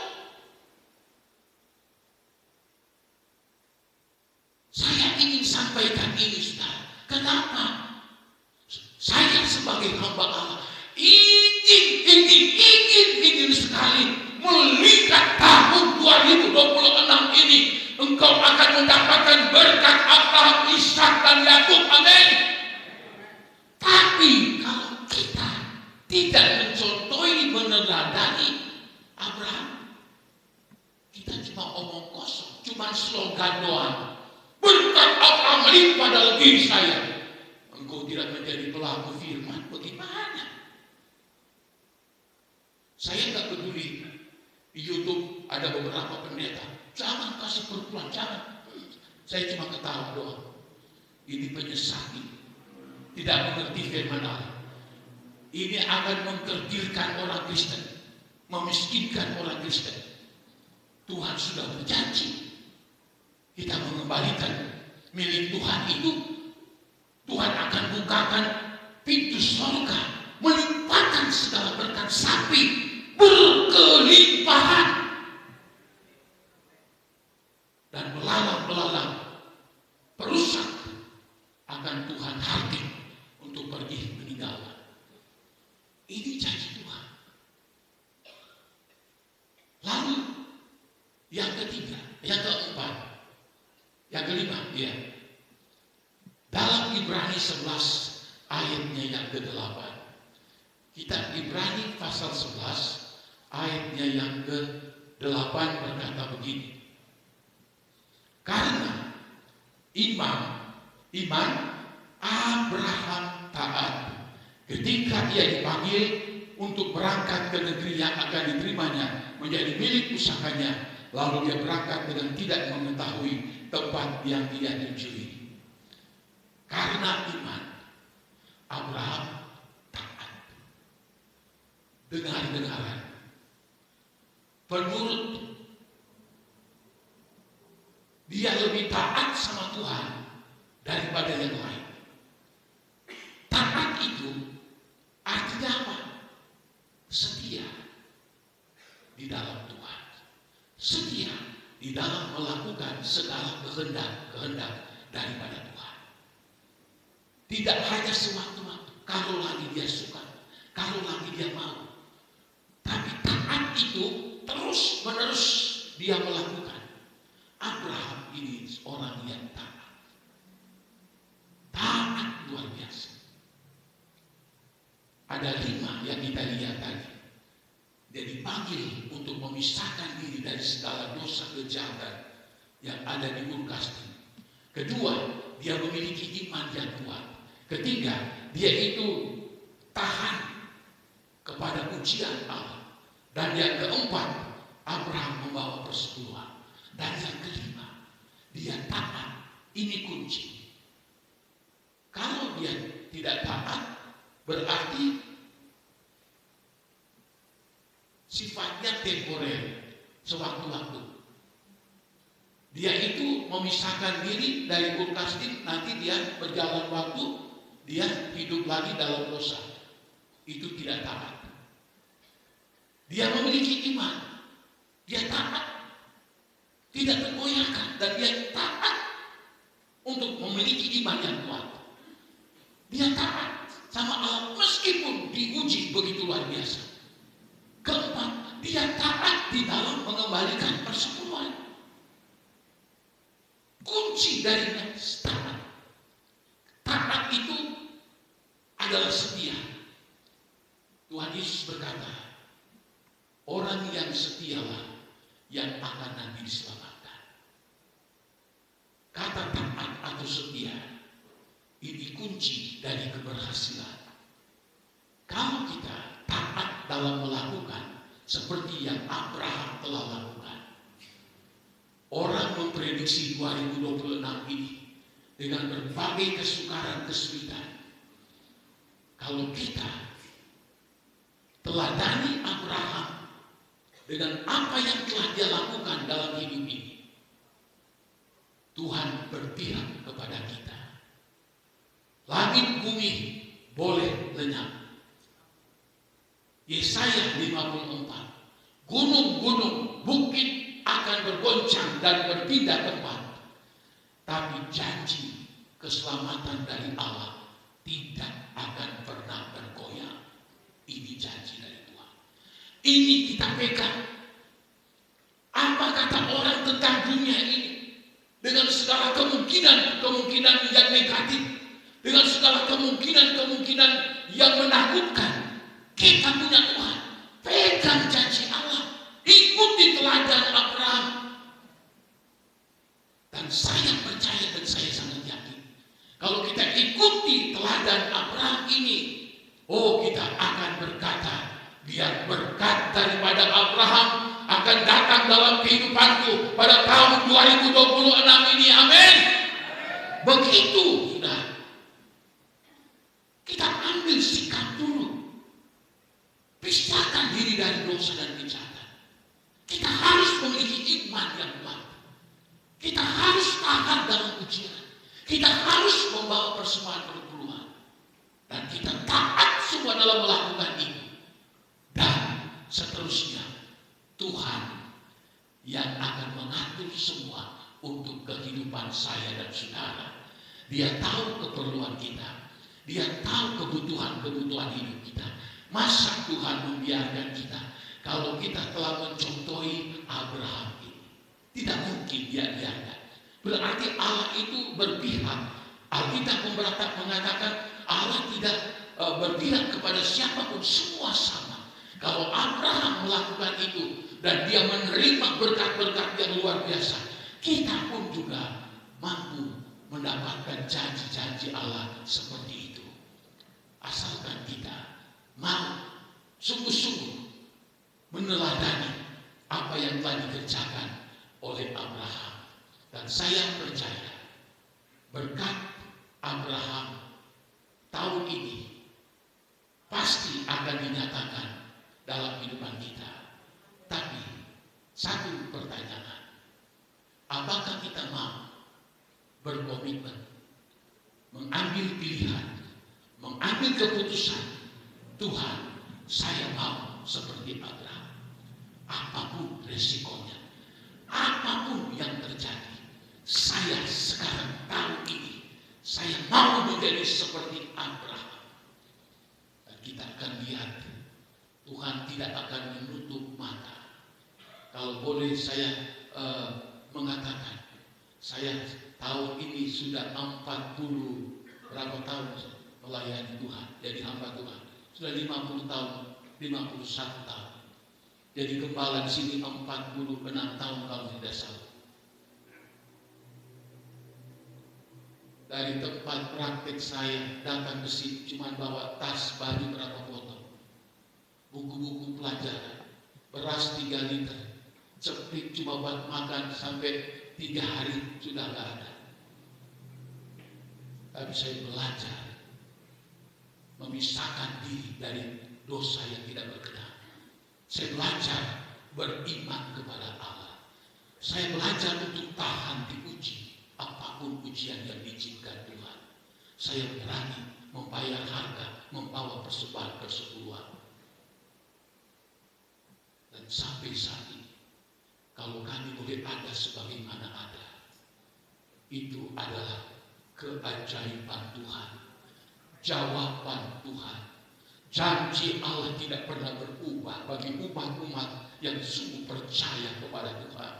Saya ingin sampaikan ini, saudara. Kenapa? Saya sebagai hamba Allah ingin sekali merasakan berkat Abraham, Ishak dan Yakub. Amin. Tapi kalau kita tidak mencontohi, meneladani Abraham, kita cuma omong kosong, cuma slogan doang. Berkat Abraham melimpah dalam diri saya. Engkau tidak menjadi pelaku firman, bagaimana? Saya nggak peduli. Di YouTube ada beberapa pendeta, jangan kasih perpuluhan, jangan. Saya cuma ketawa doang. Ini penyesat, tidak mengerti firman Allah. Ini akan mengkerdilkan orang Kristen, memiskinkan orang Kristen. Tuhan sudah berjanji, kita mengembalikan milik Tuhan itu, Tuhan akan bukakan pintu surga, melimpahkan segala berkat sapi berkelimpahan, dan belalang-belalang perusak akan Tuhan hadir untuk pergi meninggalkan. Ini janji Tuhan. Lalu yang ketiga, yang keempat, yang kelima, ya. Dalam Ibrani 11 ayatnya yang ke-8. Kitab Ibrani pasal 11 ayatnya yang ke-8 berkata begini. Karena iman Abraham taat ketika ia dipanggil untuk berangkat ke negeri yang akan diterimanya menjadi milik pusakanya, lalu dia berangkat dengan tidak mengetahui tempat yang dia tujui. Karena iman Abraham taat. Dengar-dengaran, penurut, dia lebih taat sama Tuhan daripada yang lain. Taat itu artinya apa? Setia di dalam Tuhan, setia di dalam melakukan segala kehendak daripada Tuhan. Tidak hanya sewaktu-waktu, kalau lagi dia suka, kalau lagi dia mau, tapi taat itu terus menerus dia melakukan. Abraham ini orang yang taat, taat luar biasa. Ada 5 yang kita lihat tadi. Dia dipanggil untuk memisahkan diri dari segala dosa kejahatan yang ada di Urkastin. Kedua, dia memiliki iman yang kuat. Ketiga, dia itu tahan kepada ujian Allah. Dan yang keempat, Abraham membawa persekutuan. Dan yang kelima, dia taat. Ini kunci. Kalau dia tidak taat, berarti sifatnya temporer, sewaktu-waktu. Dia itu memisahkan diri dari Urkastin, nanti dia berjalan waktu, dia hidup lagi dalam dosa. Itu tidak taat. Dia memiliki iman, dia taat, tidak tergoyahkan, dan dia taat untuk memiliki iman yang kuat. Dia taat sama Allah meskipun diuji begitu luar biasa. Keempat, dia taat di dalam mengembalikan persekutuan. Kunci dari taat. Taat itu adalah setia. Tuhan Yesus berkata, orang yang setialah yang akan nanti diselamatkan. Kata taat atau setia, ini kunci dari keberhasilan. Kalau kita taat dalam melakukan seperti yang Abraham telah lakukan. Orang memprediksi 2026 ini dengan berbagai kesukaran, kesulitan. Kalau kita teladani Abraham dengan apa yang telah dia lakukan dalam hidup ini, Tuhan berpihak kepada kita. Langit bumi boleh lenyap. Yesaya 54, gunung-gunung, bukit akan bergoncang dan berpindah tempat. Tapi janji keselamatan dari Allah tidak akan pernah bergoyang. Ini janji dari Tuhan. Ini kita pegang. Apa kata orang tentang dunia ini? dengan segala kemungkinan yang negatif, dengan segala kemungkinan yang menakutkan. Kita punya Tuhan, pegang janji Allah, ikuti teladan Abraham. Dan saya percaya dan saya sangat yakin, kalau kita ikuti teladan Abraham ini, kita akan berkata, biar berkat daripada Abraham akan datang dalam kehidupanku pada tahun 2026 ini. Amin. Begitu, sudah. Kita ambil sikap dulu. Pisahkan diri dari dosa dan kejahatan. Kita harus memiliki iman yang kuat. Kita harus tahan dalam ujian. Kita harus membawa persembahan perpuluhan. Dan kita taat semua dalam melakukan itu. Dan seterusnya, Tuhan yang akan mengatur semua untuk kehidupan saya dan saudara. Dia tahu keperluan kita. Dia tahu kebutuhan hidup kita. Masa Tuhan membiarkan kita kalau kita telah mencontohi Abraham ini? Tidak mungkin dia biarkan. Berarti Allah itu berpihak. Alkitab mengatakan Allah tidak berpihak kepada siapapun, semua sama. Kalau Abraham melakukan itu dan dia menerima berkat-berkat yang luar biasa, kita pun juga mampu mendapatkan janji-janji Allah seperti itu. Asalkan kita mau sungguh-sungguh meneladani apa yang telah dikerjakan oleh Abraham. Dan saya percaya berkat Abraham tahun ini pasti akan dinyatakan dalam kehidupan kita. Tapi satu pertanyaan, apakah kita mau berkomitmen, mengambil pilihan, mengambil keputusan, Tuhan, saya mau seperti Abraham. Apapun resikonya, apapun yang terjadi, saya sekarang tahu ini, saya mau menjadi seperti Abraham. Dan kita akan lihat, Tuhan tidak akan menutup mata. Kalau boleh saya mengatakan, saya tahun ini sudah 40 berapa tahun melayani Tuhan, jadi hamba Tuhan. Sudah 50 tahun, 51 tahun. Jadi gembala di sini 46 tahun kalau tidak salah. Dari tempat praktek saya datang ke sini cuma bawa tas baju berapa potong, buku-buku pelajaran, beras 3 liter, cepit cuma buat makan sampai 3 hari sudah nggak ada. Tapi saya belajar memisahkan diri dari dosa yang tidak berkenan. Saya belajar beriman kepada Allah. Saya belajar untuk tahan diuji, apapun ujian yang diizinkan Tuhan. Saya berani membayar harga, membawa persembahan persepuluhan. Dan sampai saat ini, kalau kami boleh ada sebagaimana ada, itu adalah keajaiban Tuhan, jawaban Tuhan. Janji Allah tidak pernah berubah bagi umat-umat yang sungguh percaya kepada Tuhan.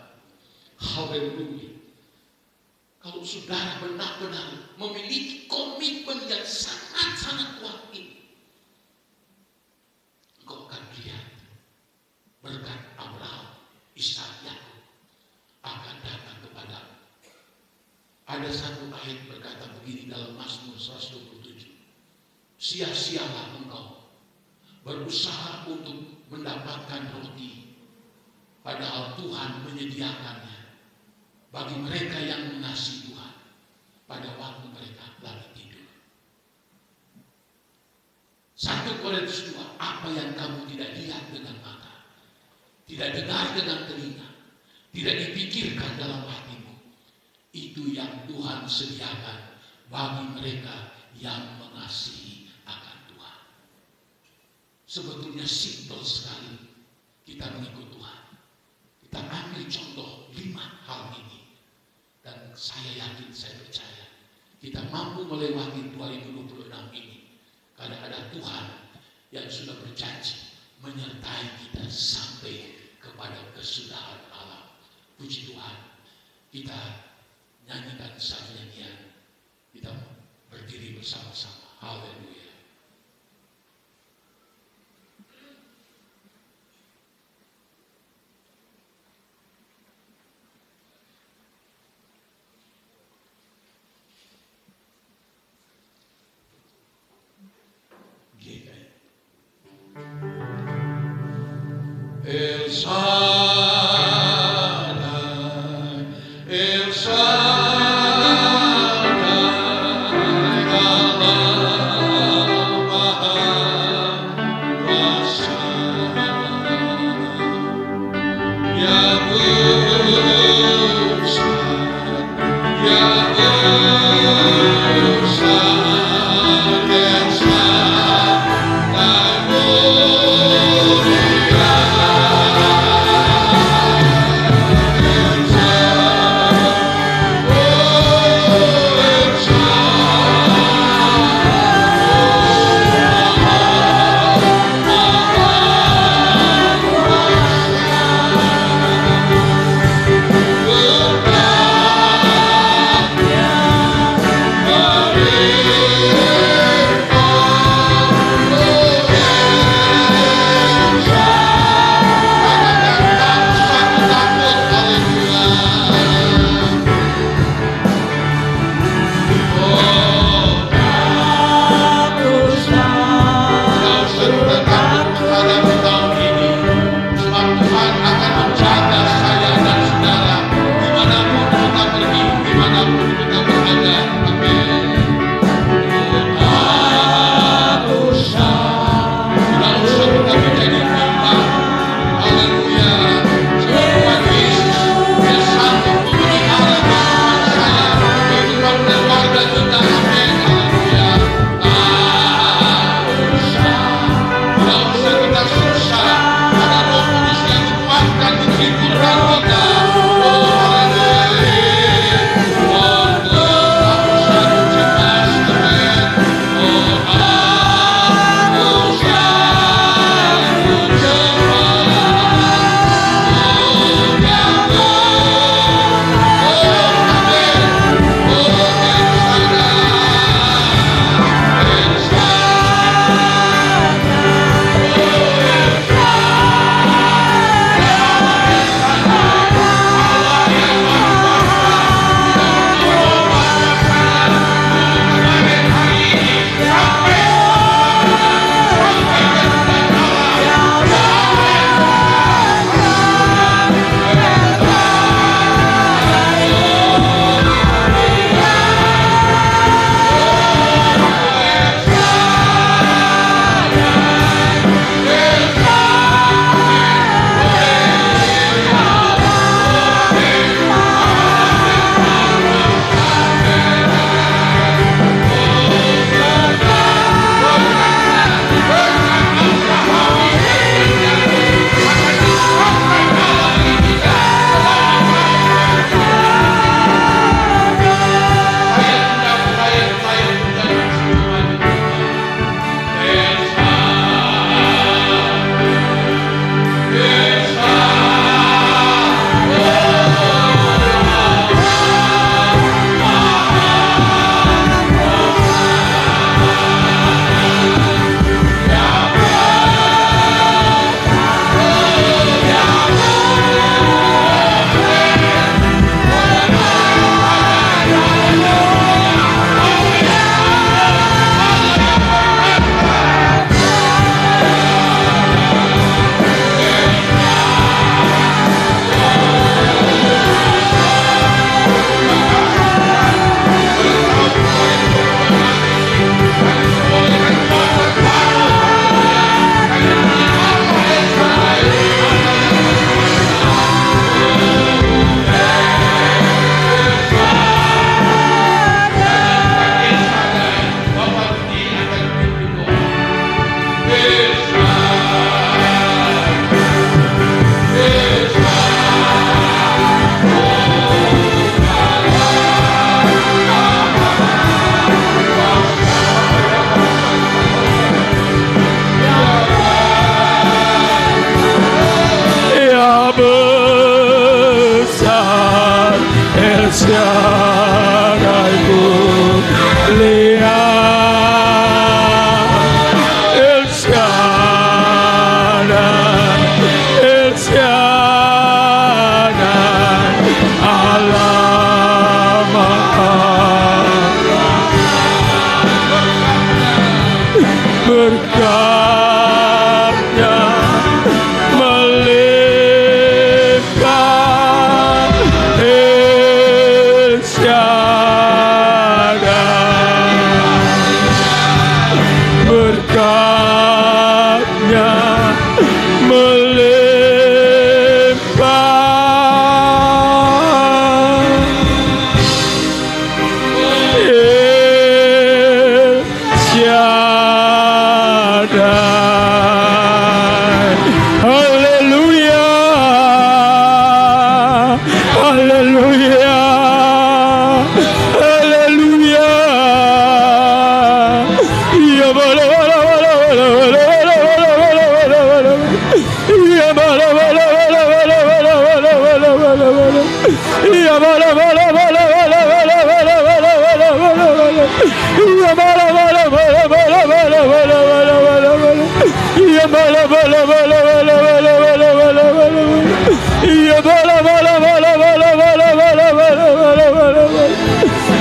Haleluya. Kalau saudara benar-benar memiliki komitmen yang sangat-sangat kuat ini, engkau akan lihat berkat Abraham, Ishak, Yakub akan datang kepadamu. Ada satu ayat berkata begini dalam Mazmur 127. Sia-sialah engkau berusaha untuk mendapatkan roti, padahal Tuhan menyediakannya bagi mereka yang mengasihi Tuhan pada waktu mereka lagi tidur. 1 Korintus 2, apa yang kamu tidak lihat dengan mata, tidak dengar dengan telinga, tidak dipikirkan dalam hatimu, itu yang Tuhan sediakan bagi mereka yang mengasihi akan Tuhan. Sebetulnya simpel sekali kita mengikut Tuhan. Kita ambil contoh 5 hal ini, dan saya yakin, saya percaya kita mampu melewati 2026 ini karena ada Tuhan yang sudah berjanji menyertai kita sampai kepada kesudahan alam. Puji Tuhan, kita nyanyikan satu nyanyian. Kita berdiri bersama-sama. Haleluya. El Shaddai, El Shaddai, Allah Maha Kuasa, Ya Ustaz, Ya Ustaz, El Shaddai mulia.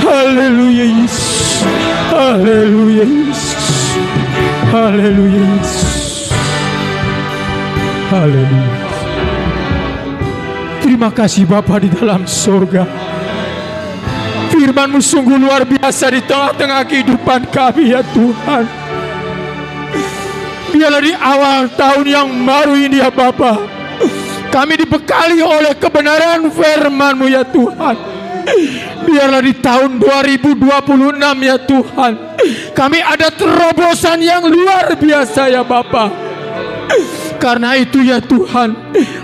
Haleluya Yesus. Haleluya Yesus. Haleluya Yesus. Haleluya. Terima kasih Bapa di dalam surga. Firman-Mu sungguh luar biasa di tengah-tengah kehidupan kami ya Tuhan. Biarlah di awal tahun yang baru ini ya Bapa, kami dibekali oleh kebenaran firman-Mu ya Tuhan. Biarlah di tahun 2026 ya Tuhan, kami ada terobosan yang luar biasa ya Bapa. Karena itu ya Tuhan,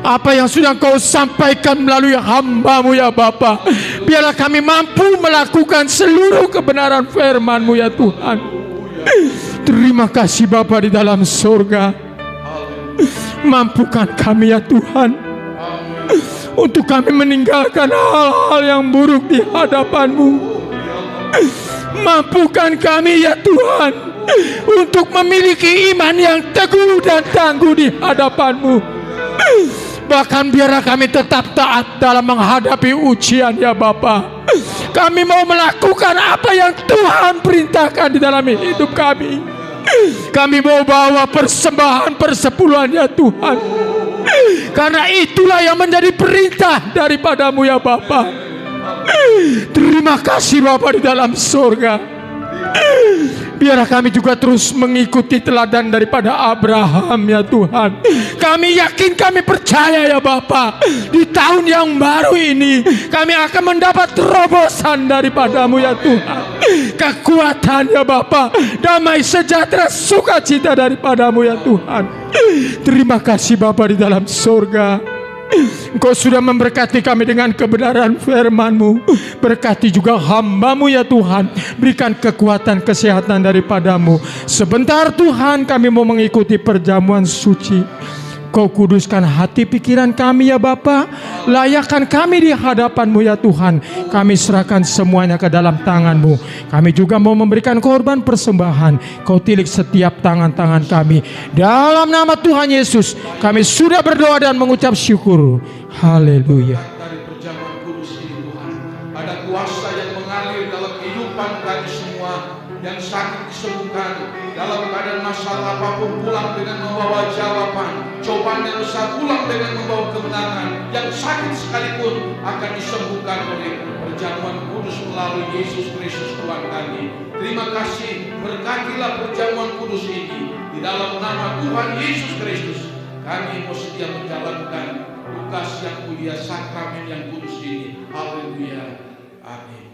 apa yang sudah Kau sampaikan melalui hamba-Mu ya Bapa, biarlah kami mampu melakukan seluruh kebenaran firman-Mu ya Tuhan. Terima kasih Bapa di dalam surga. Mampukan kami ya Tuhan, untuk kami meninggalkan hal-hal yang buruk di hadapan-Mu. Mampukan kami ya Tuhan, untuk memiliki iman yang teguh dan tangguh di hadapan-Mu. Bahkan biarlah kami tetap taat dalam menghadapi ujian ya Bapa. Kami mau melakukan apa yang Tuhan perintahkan di dalam hidup kami. Kami mau bawa persembahan persepuluhan ya Tuhan, karena itulah yang menjadi perintah daripada-Mu ya Bapa. Terima kasih Bapa di dalam surga. Biarlah kami juga terus mengikuti teladan daripada Abraham ya Tuhan. Kami yakin, kami percaya ya Bapa, di tahun yang baru ini kami akan mendapat terobosan daripada-Mu ya Tuhan. Kekuatan ya Bapa, damai sejahtera sukacita daripada-Mu ya Tuhan. Terima kasih Bapa di dalam surga. Engkau sudah memberkati kami dengan kebenaran firman-Mu. Berkati juga hamba-Mu ya Tuhan. Berikan kekuatan kesehatan daripada-Mu. Sebentar Tuhan, kami mau mengikuti perjamuan suci. Kau kuduskan hati pikiran kami ya Bapa. Layakkan kami di hadapan-Mu ya Tuhan. Kami serahkan semuanya ke dalam tangan-Mu. Kami juga mau memberikan korban persembahan. Kau tilik setiap tangan-tangan kami. Dalam nama Tuhan Yesus, kami sudah berdoa dan mengucap syukur. Haleluya. Dari perjamuan kudus ini Tuhan, ada kuasa yang mengalir dalam kehidupan kami semua. Yang sakit disembuhkan, dalam keadaan masalah apapun pulang dengan membawa jawaban, cobaan yang besar pulang dengan membawa kemenangan. Yang sakit sekalipun akan disembuhkan oleh perjamuan kudus melalui Yesus Kristus Tuhan kami. Terima kasih, berkatilah perjamuan kudus ini di dalam nama Tuhan Yesus Kristus. Kami mau setia menjalankan tugas yang mulia sakramen yang kudus ini. Haleluya. Amin.